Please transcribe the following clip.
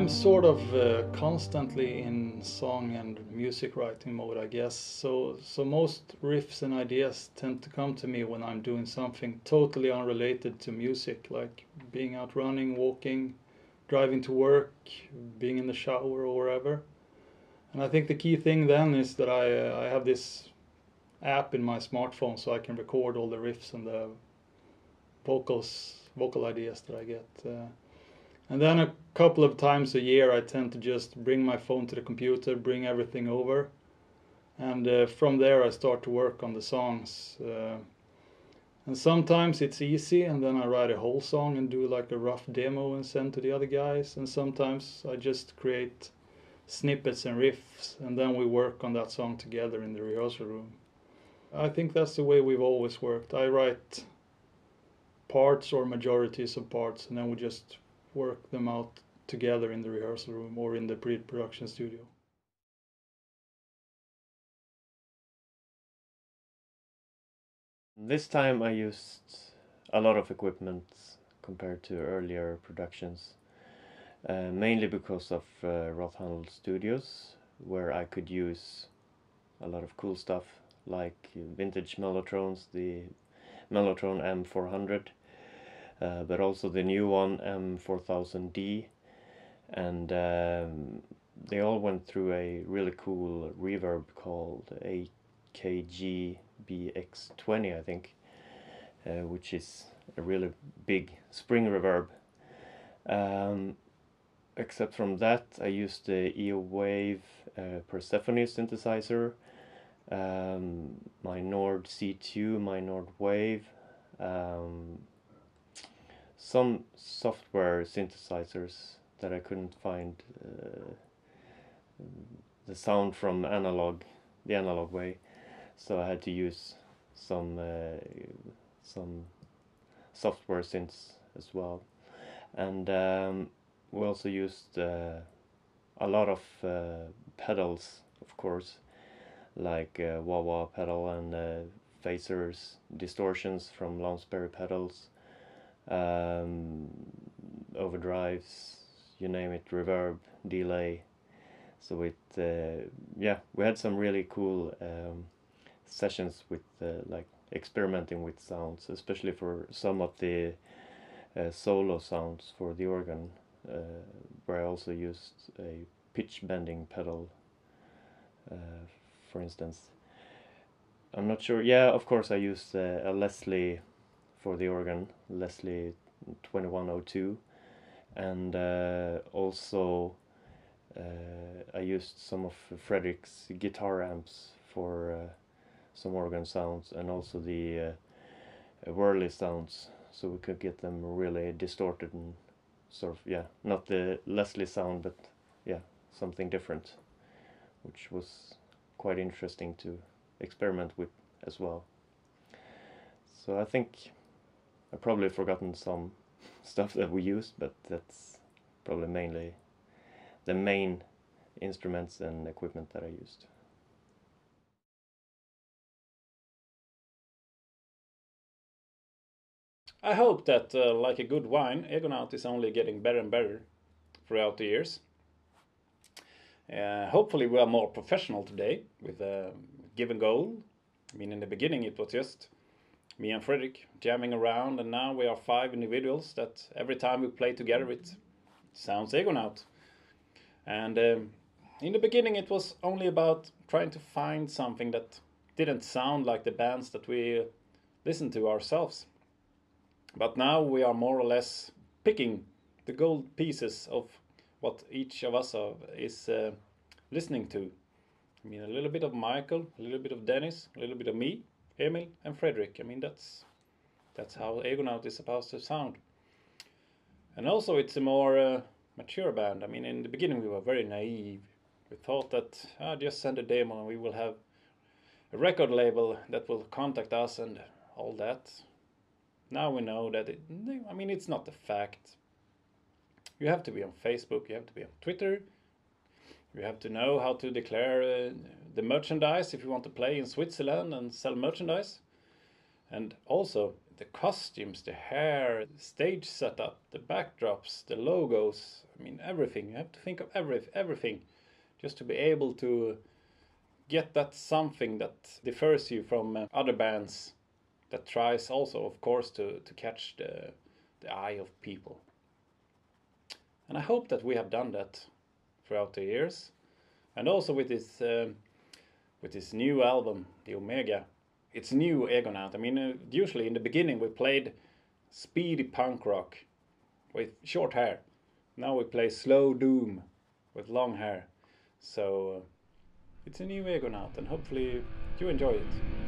I'm sort of constantly in song and music writing mode, I guess. So most riffs and ideas tend to come to me when I'm doing something totally unrelated to music, like being out running, walking, driving to work, being in the shower or wherever. And I think the key thing then is that I have this app in my smartphone so I can record all the riffs and the vocal ideas that I get. And then a couple of times a year I tend to just bring my phone to the computer, bring everything over, and from there I start to work on the songs. And sometimes it's easy, and then I write a whole song and do like a rough demo and send to the other guys. And sometimes I just create snippets and riffs, and then we work on that song together in the rehearsal room. I think that's the way we've always worked. I write parts or majorities of parts, and then we just work them out together in the rehearsal room or in the pre-production studio. This time I used a lot of equipment compared to earlier productions, mainly because of Rothandel Studios, where I could use a lot of cool stuff like vintage Mellotrons, the Mellotron M400, but also the new one M4000D, and they all went through a really cool reverb called AKG BX20, I think, which is a really big spring reverb. Except from that, I used the EO-Wave Persephone synthesizer, my Nord C2, my Nord Wave, some software synthesizers that I couldn't find the sound from the analog way, so I had to use some software synths as well. And we also used a lot of pedals, of course, like wah-wah pedal and phasers, distortions from Lounsbury pedals, overdrives, you name it, reverb, delay. So we had some really cool sessions with like experimenting with sounds, especially for some of the solo sounds for the organ, where I also used a pitch bending pedal, for instance. I'm not sure. Yeah, of course I used a Leslie for the organ, Leslie 2102, and also I used some of Fredrik's guitar amps for some organ sounds, and also the whirly sounds, so we could get them really distorted and sort of, not the Leslie sound, but something different, which was quite interesting to experiment with as well. So I think I've probably forgotten some stuff that we used, but that's probably mainly the main instruments and equipment that I used. I hope that, like a good wine, Egonaut is only getting better and better throughout the years. Hopefully we are more professional today with a given goal. I mean, in the beginning it was just me and Fredrik jamming around, and now we are 5 individuals that every time we play together it sounds Egonaut. And in the beginning it was only about trying to find something that didn't sound like the bands that we listened to ourselves. But now we are more or less picking the gold pieces of what each of us is listening to. I mean, a little bit of Michael, a little bit of Dennis, a little bit of me, Emil, and Fredrik. I mean, that's how Egonaut is supposed to sound. And also, it's a more mature band. I mean, in the beginning we were very naive. We thought that just send a demo and we will have a record label that will contact us and all that. Now we know that it's not a fact. You have to be on Facebook, you have to be on Twitter, you have to know how to declare the merchandise if you want to play in Switzerland and sell merchandise. And also, the costumes, the hair, the stage setup, the backdrops, the logos. I mean, everything. You have to think of everything just to be able to get that something that differs you from other bands that tries also, of course, to catch the eye of people. And I hope that we have done that throughout the years. And also with this new album, the Omega, it's new Egonaut. I mean, usually in the beginning we played speedy punk rock with short hair. Now we play slow doom with long hair. So it's a new Egonaut, and hopefully you enjoy it.